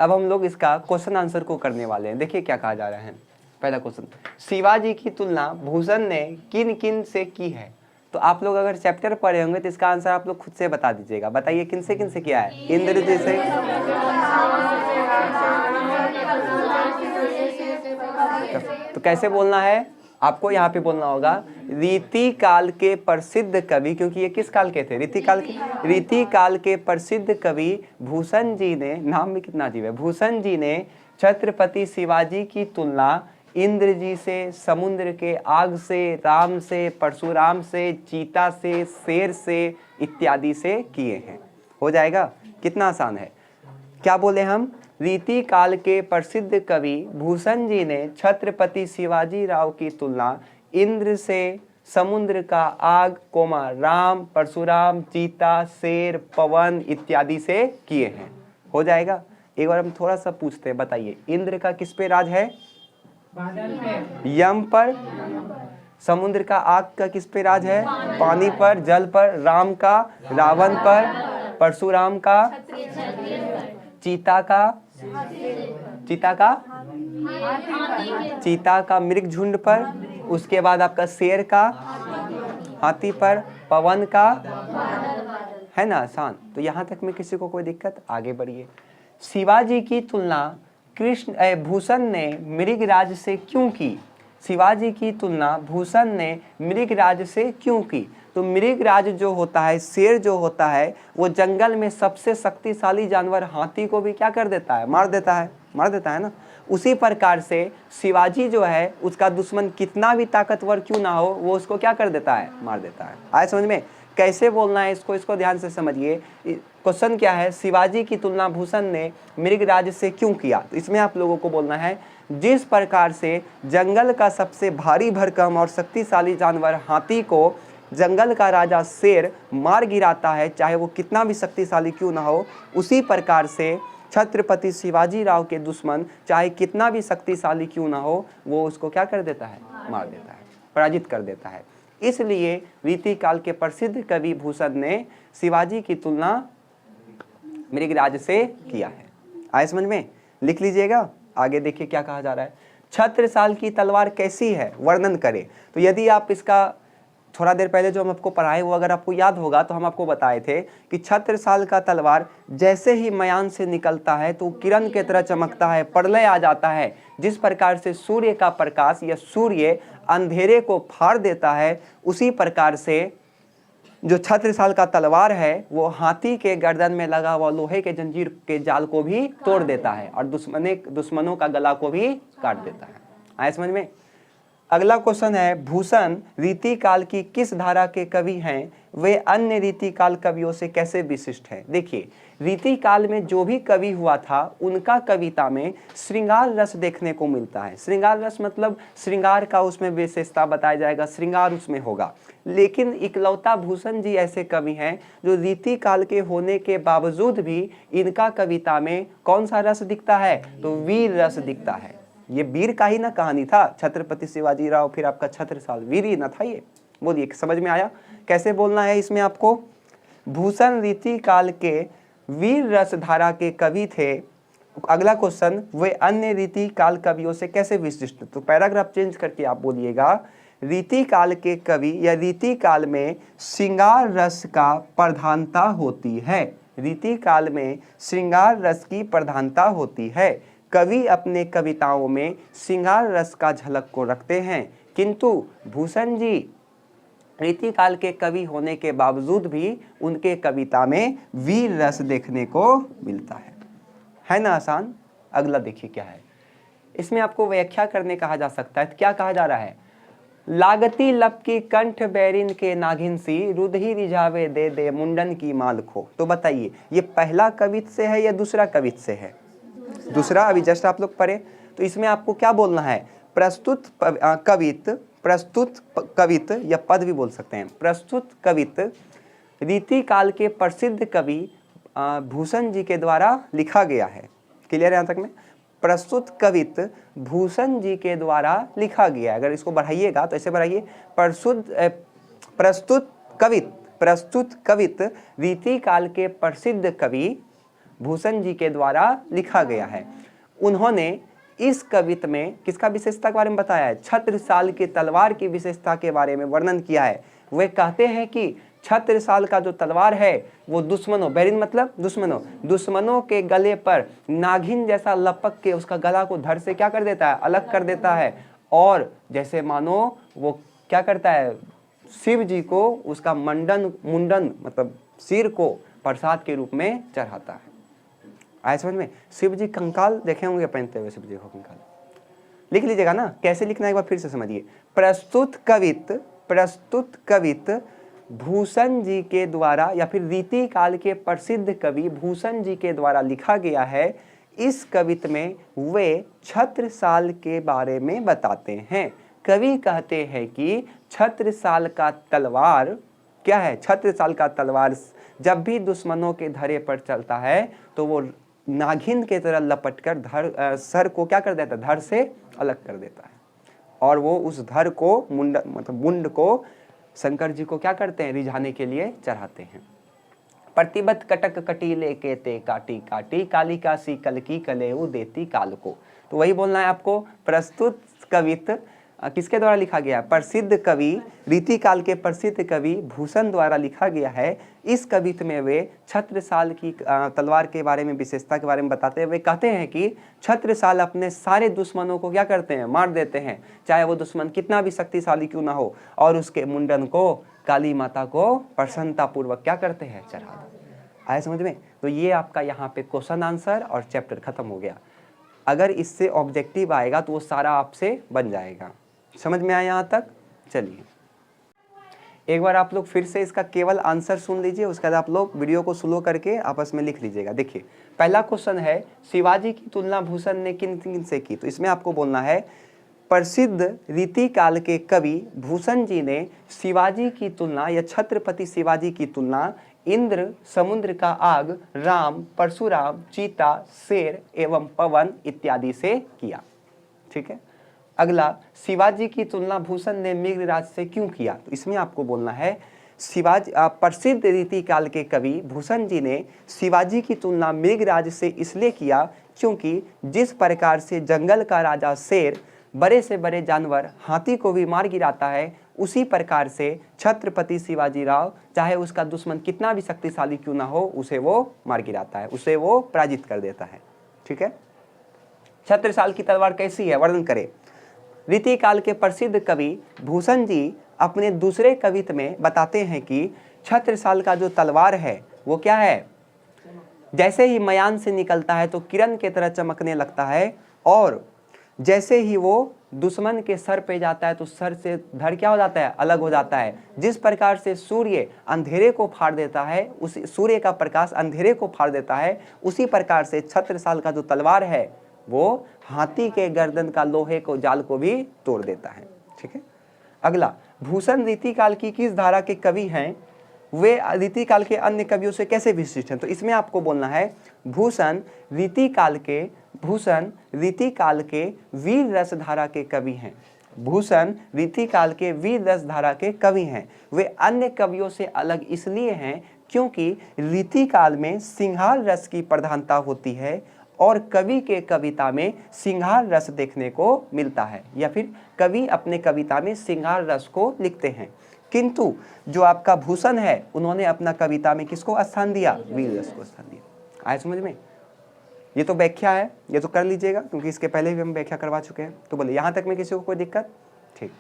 अब हम लोग इसका क्वेश्चन आंसर को करने वाले हैं। देखिए क्या कहा जा रहा है। पहला क्वेश्चन, शिवाजी की तुलना भूषण ने किन किन से की है। तो आप लोग अगर चैप्टर पढ़े होंगे तो इसका आंसर आप लोग खुद से बता दीजिएगा। बताइए किन से किया है। इंद्र जी से, तो कैसे बोलना है आपको, यहाँ पे बोलना होगा रीति काल के प्रसिद्ध कवि, क्योंकि ये किस काल के थे, रीति काल के। रीति काल के प्रसिद्ध कवि भूषण जी ने, नाम में कितना अजीब है, भूषण जी ने छत्रपति शिवाजी की तुलना इंद्र जी से, समुद्र के आग से, राम से, परशुराम से, चीता से, शेर से इत्यादि से किए हैं। हो जाएगा, कितना आसान है। क्या बोले हम, रीति काल के प्रसिद्ध कवि भूषण जी ने छत्रपति शिवाजी राव की तुलना इंद्र से, समुद्र का आग, राम, परशुराम, चीता, शेर, पवन इत्यादि से किए हैं। हो जाएगा। एक बार हम थोड़ा सा पूछते हैं, बताइए इंद्र का किस पे राज है, बादल पे, यम पर। समुद्र का आग का किस पे राज है, पानी पर, जल पर। राम का रावण पर, परशुराम का, चीता का मृगझुंड पर। उसके बाद आपका शेर का हाथी पर, पवन का, है ना आसान। तो यहाँ तक में किसी को कोई दिक्कत, आगे बढ़िए। शिवाजी की तुलना भूषण ने मृगराज से क्यों की। शिवाजी की तुलना भूषण ने मृगराज से क्यों की। तो मृगराज जो होता है, शेर जो होता है, वो जंगल में सबसे शक्तिशाली जानवर हाथी को भी क्या कर देता है, मार देता है ना। उसी प्रकार से शिवाजी जो है, उसका दुश्मन कितना भी ताकतवर क्यों ना हो, वो उसको क्या कर देता है, मार देता है। आए समझ में, कैसे बोलना है इसको ध्यान से समझिए। क्वेश्चन क्या है, शिवाजी की तुलना भूषण ने मृगराज से क्यों किया। तो इसमें आप लोगों को बोलना है, जिस प्रकार से जंगल का सबसे भारी भरकम और शक्तिशाली जानवर हाथी को जंगल का राजा शेर मार गिराता है, चाहे वो कितना भी शक्तिशाली क्यों ना हो, उसी प्रकार से छत्रपति शिवाजी राव के दुश्मन चाहे कितना भी शक्तिशाली क्यों ना हो, वो उसको क्या कर देता है, मार देता है, पराजित कर देता है। इसलिए रीति काल के प्रसिद्ध कवि भूषण ने शिवाजी की तुलना मृगराज से किया है। आए समझ में, लिख लीजिएगा। आगे देखिए क्या कहा जा रहा है, छत्रसाल की तलवार कैसी है, वर्णन करें। तो यदि आप इसका थोड़ा देर पहले जो हम आपको पढ़ाए वो अगर आपको याद होगा, तो हम आपको बताए थे कि छत्रसाल का तलवार जैसे ही मयान से निकलता है तो किरण के तरह चमकता है, प्रलय आ जाता है। जिस प्रकार से सूर्य का प्रकाश या सूर्य अंधेरे को फाड़ देता है, उसी प्रकार से जो छत्रसाल का तलवार है वो हाथी के गर्दन में लगा हुआ लोहे के जंजीर के जाल को भी तोड़ देता है और दुश्मनों का गला को भी काट देता है। आए समझ में। अगला क्वेश्चन है, भूषण रीति काल की किस धारा के कवि हैं, वे अन्य रीति काल कवियों से कैसे विशिष्ट हैं। देखिए, रीति काल में जो भी कवि हुआ था, उनका कविता में श्रृंगार रस देखने को मिलता है। श्रृंगार रस मतलब श्रृंगार का उसमें विशेषता बताया जाएगा, श्रृंगार उसमें होगा। लेकिन इकलौता भूषण जी ऐसे कवि हैं जो रीति काल के होने के बावजूद भी इनका कविता में कौन सा रस दिखता है, तो वीर रस दिखता है। ये वीर का ही ना कहानी था, छत्रपति शिवाजी राव फिर आपका छत्रसाल, वीर ही ना था ये। बोलिए समझ में आया कैसे बोलना है इसमें आपको। भूषण रीति काल के वीर रस धारा के कवि थे। अगला क्वेश्चन, वे अन्य रीति काल कवियों से कैसे विशिष्ट। तो पैराग्राफ चेंज करके आप बोलिएगा, रीति काल के कवि या रीति काल में श्रृंगार रस का प्रधानता होती है। रीति काल में श्रृंगार रस की प्रधानता होती है। कवि अपने कविताओं में श्रृंगार रस का झलक को रखते हैं, किंतु भूषण जी रीति काल के कवि होने के बावजूद भी उनके कविता में वीर रस देखने को मिलता है ना आसान। अगला देखिए क्या है, इसमें आपको व्याख्या करने कहा जा सकता है। क्या कहा जा रहा है, लागती लब की कंठ बैरिन के नागिन सी, रुधि रिझावे दे दे मुंडन की माल खो। तो बताइए ये पहला कवित से है या दूसरा कवित से है, दूसरा। अभी जस्ट आप लोग पढ़े। तो इसमें आपको क्या बोलना है, प्रस्तुत कवित या पद भी बोल सकते हैं। प्रस्तुत कवित रीति काल के प्रसिद्ध कवि भूषण जी के द्वारा लिखा गया है। क्लियर है यहाँ तक में। प्रस्तुत कवित भूषण जी के द्वारा लिखा गया है। अगर इसको बढ़ाइएगा तो ऐसे बढ़ाइए, प्रस्तुत कवित रीति काल के प्रसिद्ध कवि भूषण जी के द्वारा लिखा गया है। उन्होंने इस कवित्त में किसका विशेषता के बारे में बताया है? छत्रसाल की तलवार की विशेषता के बारे में वर्णन किया है। वे कहते हैं कि छत्रसाल का जो तलवार है वो दुश्मनों, बैरिन मतलब दुश्मनों के गले पर नागिन जैसा लपक के उसका गला को धड़ से क्या कर देता है? अलग कर देता है। और जैसे मानो वो क्या करता है? शिव जी को उसका मुंडन मतलब सिर को प्रसाद के रूप में चढ़ाता है। आए समझ में? शिव जी कंकाल देखे होंगे पहनते हुए, शिव जी को कंकाल लिख लीजिएगा ना। कैसे लिखना है एक बार फिर से समझिए। प्रस्तुत कवित्त भूषण जी के द्वारा या फिर रीति काल के प्रसिद्ध कवि भूषण जी के द्वारा लिखा गया है। इस कवित्त में वे छत्रसाल के बारे में बताते हैं। कवि कहते हैं कि छत्रसाल का तलवार क्या है? छत्रसाल का तलवार जब भी दुश्मनों के धरे पर चलता है तो वो नागिन के तरह लपटकर सर को क्या कर देता है? धड़ से अलग कर देता है। और वो उस धड़ को मुंड को शंकर जी को क्या करते हैं? रिझाने के लिए चढ़ाते हैं। प्रतिबद्ध कटक कटीले के ते काटी काटी कालिका सी कल की कलेऊ देती काल को। तो वही बोलना है आपको। प्रस्तुत कवित्त किसके द्वारा लिखा गया? प्रसिद्ध कवि रीति काल के प्रसिद्ध कवि भूषण द्वारा लिखा गया है। इस कवित्त में वे छत्रसाल की तलवार के बारे में, विशेषता के बारे में बताते हैं। वे कहते हैं कि छत्रसाल अपने सारे दुश्मनों को क्या करते हैं? मार देते हैं, चाहे वो दुश्मन कितना भी शक्तिशाली क्यों ना हो। और उसके मुंडन को काली माता को प्रसन्नता पूर्वक क्या करते हैं? चढ़ा देते हैं। आए समझ में? तो ये आपका यहाँ पे क्वेश्चन आंसर और चैप्टर खत्म हो गया। अगर इससे ऑब्जेक्टिव आएगा तो वो सारा आपसे बन जाएगा। समझ में आया यहाँ तक? चलिए एक बार आप लोग फिर से इसका केवल आंसर सुन लीजिए, उसके बाद आप लोग वीडियो को स्लो करके आपस में लिख लीजिएगा। देखिए पहला क्वेश्चन है, शिवाजी की तुलना भूषण ने किन किन से की? तो इसमें आपको बोलना है प्रसिद्ध रीति काल के कवि भूषण जी ने शिवाजी की तुलना या छत्रपति शिवाजी की तुलना इंद्र, समुद्र का आग, राम, परशुराम, चीता, शेर एवं पवन इत्यादि से किया। ठीक है। अगला, शिवाजी की तुलना भूषण ने मेघराज से क्यों किया? तो इसमें आपको बोलना है शिवाजी प्रसिद्ध रीति काल के कवि भूषण जी ने शिवाजी की तुलना मेघराज से इसलिए किया क्योंकि जिस प्रकार से जंगल का राजा शेर बड़े से बड़े जानवर हाथी को भी मार गिराता है, उसी प्रकार से छत्रपति शिवाजी राव चाहे उसका दुश्मन कितना भी शक्तिशाली क्यों ना हो, उसे वो मार गिराता है, उसे वो पराजित कर देता है। ठीक है। छत्रसाल की तलवार कैसी है? वर्णन करें। रीति काल के प्रसिद्ध कवि भूषण जी अपने दूसरे कवित्त में बताते हैं कि छत्रसाल का जो तलवार है वो क्या है? जैसे ही मयान से निकलता है तो किरण की तरह चमकने लगता है, और जैसे ही वो दुश्मन के सर पे जाता है तो सर से धड़ क्या हो जाता है? अलग हो जाता है। जिस प्रकार से सूर्य अंधेरे को फाड़ देता है, उसी सूर्य का प्रकाश अंधेरे को फाड़ देता है, उसी प्रकार से छत्रसाल का जो तलवार है वो हाथी के गर्दन का लोहे को जाल को भी तोड़ देता है। ठीक है। अगला, भूषण रीति काल की किस धारा के कवि हैं? वे रीति काल के अन्य कवियों से कैसे विशिष्ट हैं? तो इसमें आपको बोलना है भूषण रीति काल के वीर रस धारा के कवि हैं। भूषण रीति काल के वीर रस धारा के कवि हैं। वे अन्य कवियों से अलग इसलिए हैं क्योंकि रीति काल में सिंगार रस की प्रधानता होती है और कवि के कविता में सिंगार रस देखने को मिलता है, या फिर कवि अपने कविता में सिंगार रस को लिखते हैं। किंतु जो आपका भूषण है उन्होंने अपना कविता में किसको स्थान दिया? वीर रस को स्थान दिया। आए समझ में? ये तो व्याख्या है, ये तो कर लीजिएगा क्योंकि इसके पहले भी हम व्याख्या करवा चुके हैं। तो बोले यहाँ तक में किसी को कोई दिक्कत? ठीक।